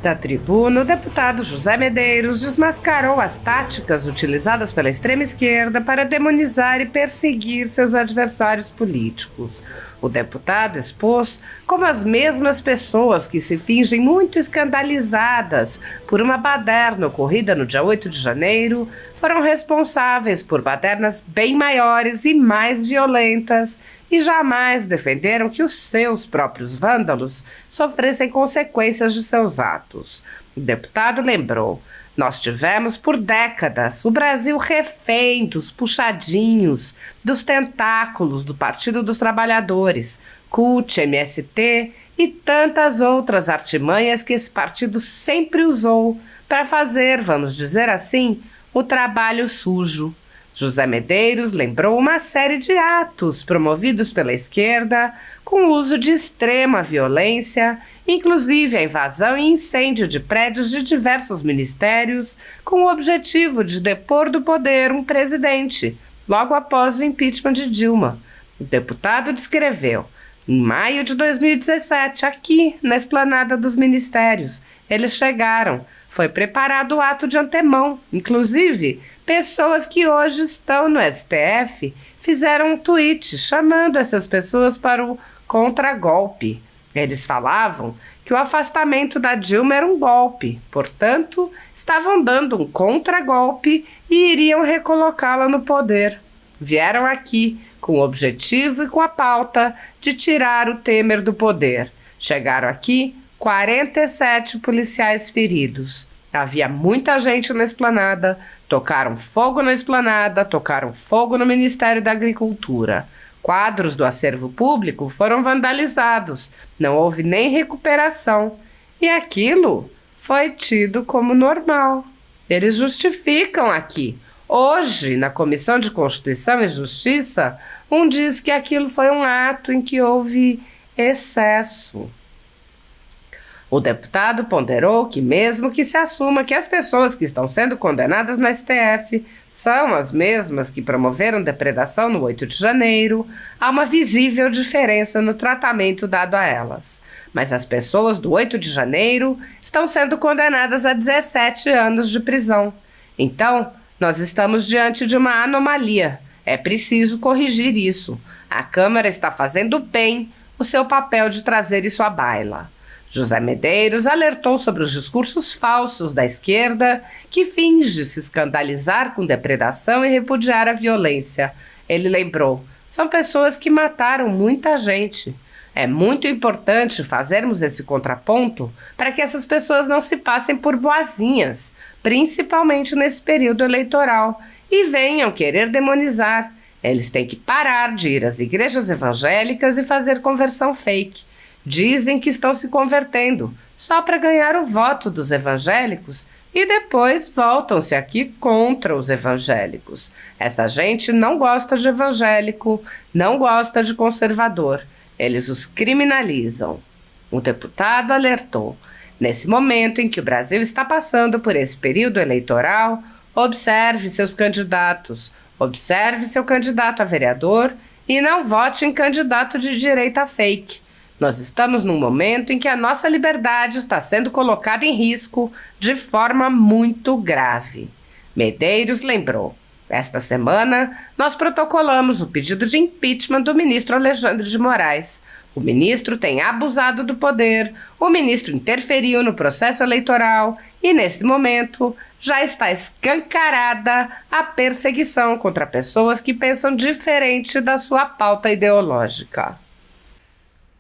Da tribuna, o deputado José Medeiros desmascarou as táticas utilizadas pela extrema-esquerda para demonizar e perseguir seus adversários políticos. O deputado expôs como as mesmas pessoas que se fingem muito escandalizadas por uma baderna ocorrida no dia 8 de janeiro foram responsáveis por badernas bem maiores e mais violentas e jamais defenderam que os seus próprios vândalos sofressem consequências de seus atos. O deputado lembrou: nós tivemos por décadas o Brasil refém dos puxadinhos, dos tentáculos do Partido dos Trabalhadores, CUT, MST e tantas outras artimanhas que esse partido sempre usou para fazer, vamos dizer assim, o trabalho sujo. José Medeiros lembrou uma série de atos promovidos pela esquerda com uso de extrema violência, inclusive a invasão e incêndio de prédios de diversos ministérios, com o objetivo de depor do poder um presidente, logo após o impeachment de Dilma. O deputado descreveu: em maio de 2017, aqui na esplanada dos ministérios, eles chegaram. Foi preparado o ato de antemão. Inclusive, pessoas que hoje estão no STF fizeram um tweet chamando essas pessoas para o contragolpe. Eles falavam que o afastamento da Dilma era um golpe, portanto, estavam dando um contragolpe e iriam recolocá-la no poder. Vieram aqui com o objetivo e com a pauta de tirar o Temer do poder. Chegaram aqui 47 policiais feridos. Havia muita gente na esplanada, tocaram fogo na esplanada, tocaram fogo no Ministério da Agricultura. Quadros do acervo público foram vandalizados, não houve nem recuperação. E aquilo foi tido como normal. Eles justificam aqui. Hoje, na Comissão de Constituição e Justiça, um diz que aquilo foi um ato em que houve excesso. O deputado ponderou que, mesmo que se assuma que as pessoas que estão sendo condenadas no STF são as mesmas que promoveram depredação no 8 de janeiro, há uma visível diferença no tratamento dado a elas. Mas as pessoas do 8 de janeiro estão sendo condenadas a 17 anos de prisão. Então, nós estamos diante de uma anomalia. É preciso corrigir isso. A Câmara está fazendo bem o seu papel de trazer isso à baila. José Medeiros alertou sobre os discursos falsos da esquerda que finge se escandalizar com depredação e repudiar a violência. Ele lembrou: são pessoas que mataram muita gente. É muito importante fazermos esse contraponto para que essas pessoas não se passem por boazinhas, principalmente nesse período eleitoral, e venham querer demonizar. Eles têm que parar de ir às igrejas evangélicas e fazer conversão fake. Dizem que estão se convertendo só para ganhar o voto dos evangélicos e depois voltam-se aqui contra os evangélicos. Essa gente não gosta de evangélico, não gosta de conservador. Eles os criminalizam. O deputado alertou: nesse momento em que o Brasil está passando por esse período eleitoral, observe seus candidatos, observe seu candidato a vereador e não vote em candidato de direita fake. Nós estamos num momento em que a nossa liberdade está sendo colocada em risco de forma muito grave. Medeiros lembrou: esta semana, nós protocolamos o pedido de impeachment do ministro Alexandre de Moraes. O ministro tem abusado do poder, o ministro interferiu no processo eleitoral e, nesse momento, já está escancarada a perseguição contra pessoas que pensam diferente da sua pauta ideológica.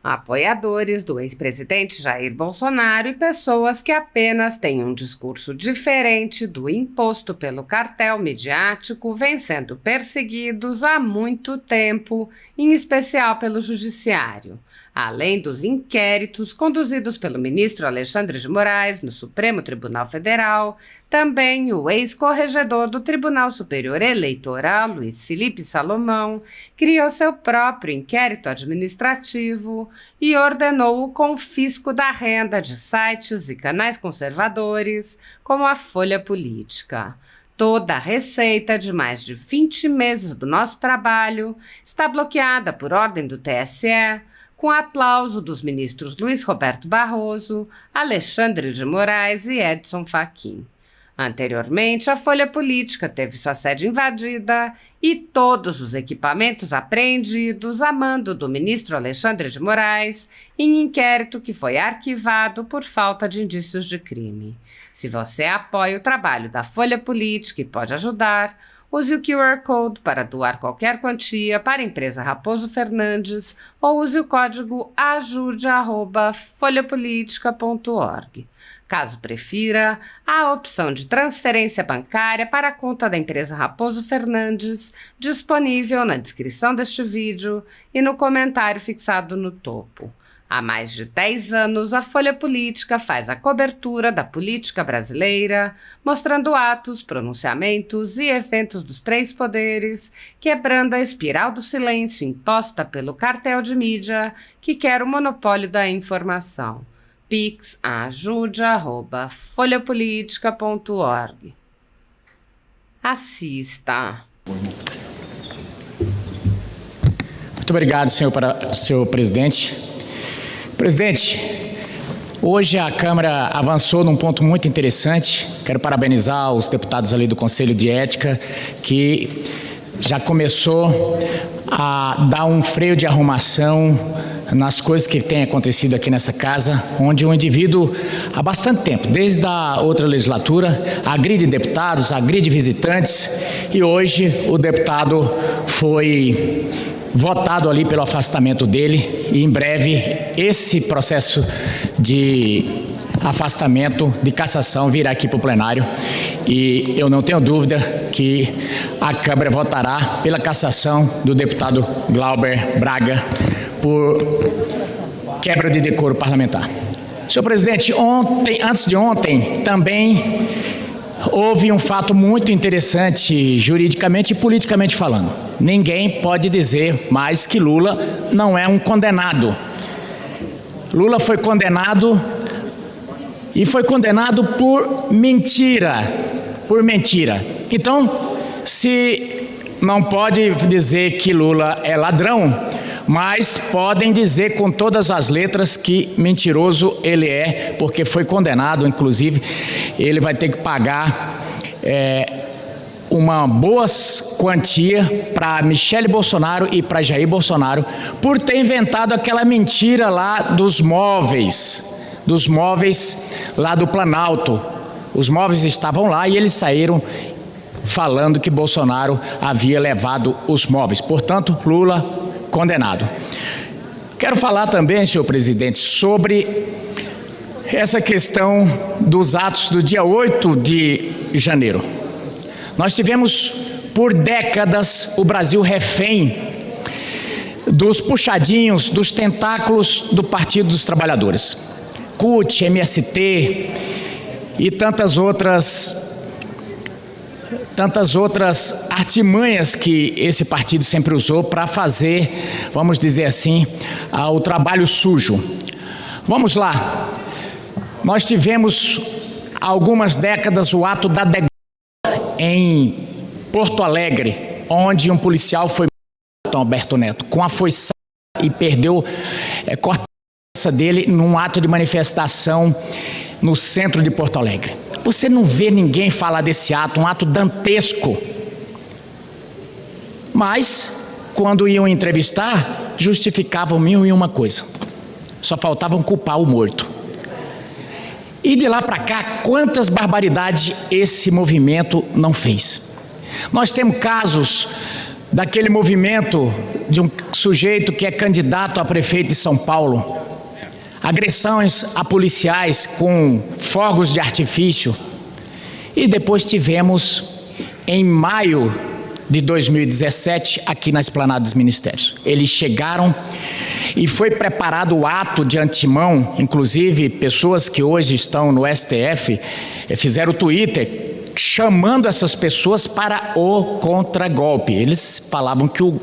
Apoiadores do ex-presidente Jair Bolsonaro e pessoas que apenas têm um discurso diferente do imposto pelo cartel midiático vêm sendo perseguidos há muito tempo, em especial pelo Judiciário. Além dos inquéritos conduzidos pelo ministro Alexandre de Moraes no Supremo Tribunal Federal, também o ex-corregedor do Tribunal Superior Eleitoral, Luiz Felipe Salomão, criou seu próprio inquérito administrativo e ordenou o confisco da renda de sites e canais conservadores, como a Folha Política. Toda a receita de mais de 20 meses do nosso trabalho está bloqueada por ordem do TSE, com aplauso dos ministros Luiz Roberto Barroso, Alexandre de Moraes e Edson Fachin. Anteriormente, a Folha Política teve sua sede invadida e todos os equipamentos apreendidos a mando do ministro Alexandre de Moraes em inquérito que foi arquivado por falta de indícios de crime. Se você apoia o trabalho da Folha Política e pode ajudar, use o QR Code para doar qualquer quantia para a empresa Raposo Fernandes ou use o código ajude@folhapolitica.org. Caso prefira, há a opção de transferência bancária para a conta da empresa Raposo Fernandes, disponível na descrição deste vídeo e no comentário fixado no topo. Há mais de 10 anos, a Folha Política faz a cobertura da política brasileira, mostrando atos, pronunciamentos e eventos dos três poderes, quebrando a espiral do silêncio imposta pelo cartel de mídia que quer o monopólio da informação. Pix ajude@folhapolitica.org. Assista. Muito obrigado, senhor presidente. Presidente, hoje a Câmara avançou num ponto muito interessante. Quero parabenizar os deputados ali do Conselho de Ética, que já começou a dar um freio de arrumação nas coisas que têm acontecido aqui nessa casa, onde o indivíduo, há bastante tempo, desde a outra legislatura, agride deputados, agride visitantes, e hoje o deputado foi votado ali pelo afastamento dele, e em breve esse processo de afastamento, de cassação, virá aqui para o plenário, e eu não tenho dúvida que a Câmara votará pela cassação do deputado Glauber Braga por quebra de decoro parlamentar. Senhor presidente, antes de ontem, também houve um fato muito interessante, juridicamente e politicamente falando. Ninguém pode dizer mais que Lula não é um condenado. Lula foi condenado e foi condenado por mentira. Por mentira. Então, se não pode dizer que Lula é ladrão, mas podem dizer com todas as letras que mentiroso ele é, porque foi condenado, inclusive, ele vai ter que pagar uma boa quantia para Michele Bolsonaro e para Jair Bolsonaro por ter inventado aquela mentira lá dos móveis lá do Planalto. Os móveis estavam lá e eles saíram falando que Bolsonaro havia levado os móveis. Portanto, Lula condenado. Quero falar também, senhor presidente, sobre essa questão dos atos do dia 8 de janeiro. Nós tivemos por décadas o Brasil refém dos puxadinhos, dos tentáculos do Partido dos Trabalhadores. CUT, MST e tantas outras artimanhas que esse partido sempre usou para fazer, vamos dizer assim, o trabalho sujo. Vamos lá. Nós tivemos há algumas décadas o ato da degola em Porto Alegre, onde um policial foi morto, Alberto Neto, com a foice e perdeu corta a cabeça dele num ato de manifestação no centro de Porto Alegre. Você não vê ninguém falar desse ato, um ato dantesco. Mas, quando iam entrevistar, justificavam mil e uma coisa. Só faltavam culpar o morto. E de lá para cá, quantas barbaridades esse movimento não fez. Nós temos casos daquele movimento de um sujeito que é candidato a prefeito de São Paulo, agressões a policiais com fogos de artifício. E depois tivemos, em maio de 2017, aqui na Esplanada dos Ministérios. Eles chegaram e foi preparado o ato de antemão, inclusive pessoas que hoje estão no STF fizeram o Twitter chamando essas pessoas para o contragolpe. Eles falavam que o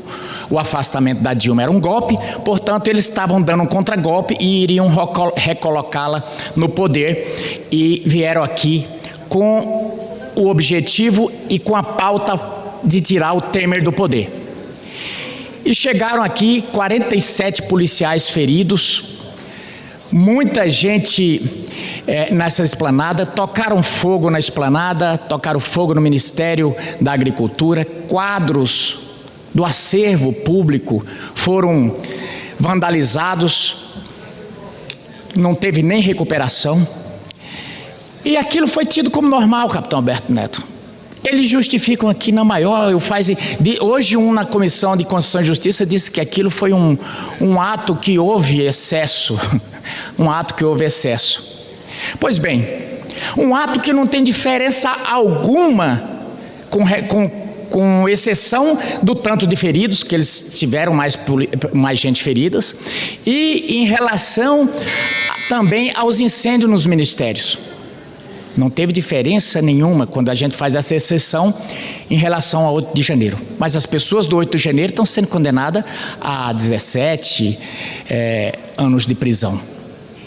afastamento da Dilma era um golpe, portanto eles estavam dando um contragolpe e iriam recolocá-la no poder, e vieram aqui com o objetivo e com a pauta de tirar o Temer do poder. E chegaram aqui 47 policiais feridos, muita gente nessa esplanada, tocaram fogo na esplanada, tocaram fogo no Ministério da Agricultura, quadros do acervo público foram vandalizados, não teve nem recuperação. E aquilo foi tido como normal, capitão Alberto Neto. Eles justificam aqui na maior, hoje na Comissão de Constituição e Justiça disse que aquilo foi um ato que houve excesso, um ato que houve excesso. Pois bem, um ato que não tem diferença alguma, com exceção do tanto de feridos, que eles tiveram mais gente feridas, e em relação também aos incêndios nos ministérios. Não teve diferença nenhuma quando a gente faz essa exceção em relação ao 8 de janeiro. Mas as pessoas do 8 de janeiro estão sendo condenadas a 17 anos de prisão.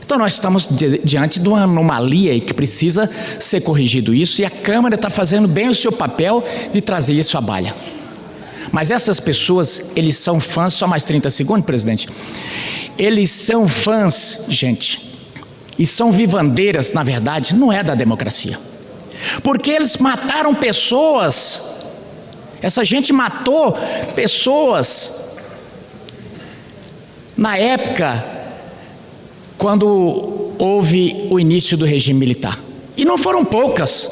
Então nós estamos diante de uma anomalia e que precisa ser corrigido isso, e a Câmara está fazendo bem o seu papel de trazer isso à baila. Mas essas pessoas, eles são fãs, só mais 30 segundos, presidente. Eles são fãs, gente, e são vivandeiras, na verdade, não é da democracia. Porque eles mataram pessoas, essa gente matou pessoas na época quando houve o início do regime militar. E não foram poucas.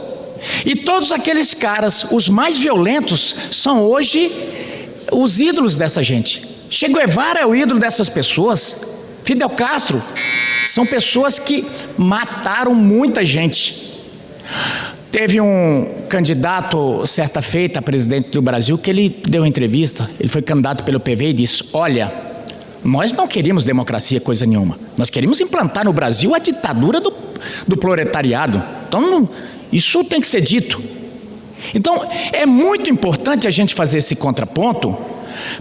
E todos aqueles caras, os mais violentos, são hoje os ídolos dessa gente. Che Guevara é o ídolo dessas pessoas. Fidel Castro. São pessoas que mataram muita gente. Teve um candidato, certa feita, a presidente do Brasil, que ele deu uma entrevista, ele foi candidato pelo PV e disse: olha, nós não queríamos democracia, coisa nenhuma. Nós queríamos implantar no Brasil a ditadura do proletariado. Então, isso tem que ser dito. Então, é muito importante a gente fazer esse contraponto,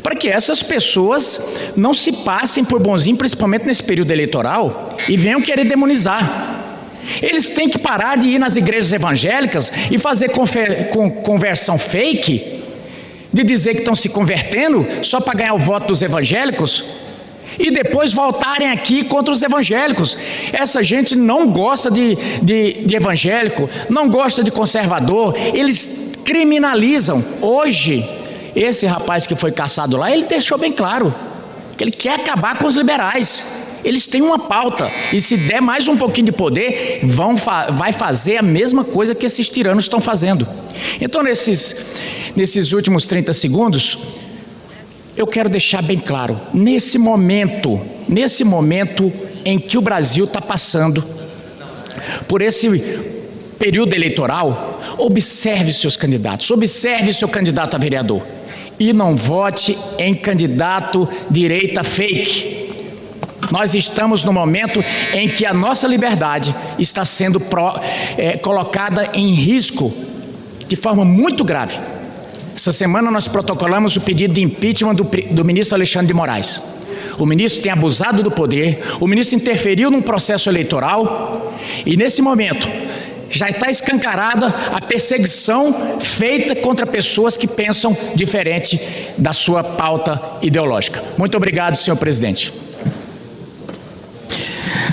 para que essas pessoas não se passem por bonzinho, principalmente nesse período eleitoral, e venham querer demonizar. Eles têm que parar de ir nas igrejas evangélicas e fazer conversão fake, de dizer que estão se convertendo só para ganhar o voto dos evangélicos, e depois voltarem aqui contra os evangélicos. Essa gente não gosta de evangélico, não gosta de conservador, eles criminalizam. Hoje, esse rapaz que foi caçado lá, ele deixou bem claro que ele quer acabar com os liberais. Eles têm uma pauta, e se der mais um pouquinho de poder, vai fazer a mesma coisa que esses tiranos estão fazendo. Então, nesses últimos 30 segundos, eu quero deixar bem claro, nesse momento em que o Brasil está passando por esse período eleitoral, observe seus candidatos, observe seu candidato a vereador, e não vote em candidato direita fake. Nós estamos no momento em que a nossa liberdade está sendo colocada em risco de forma muito grave. Essa semana nós protocolamos o pedido de impeachment do ministro Alexandre de Moraes. O ministro tem abusado do poder, o ministro interferiu num processo eleitoral, e nesse momento já está escancarada a perseguição feita contra pessoas que pensam diferente da sua pauta ideológica. Muito obrigado, senhor presidente.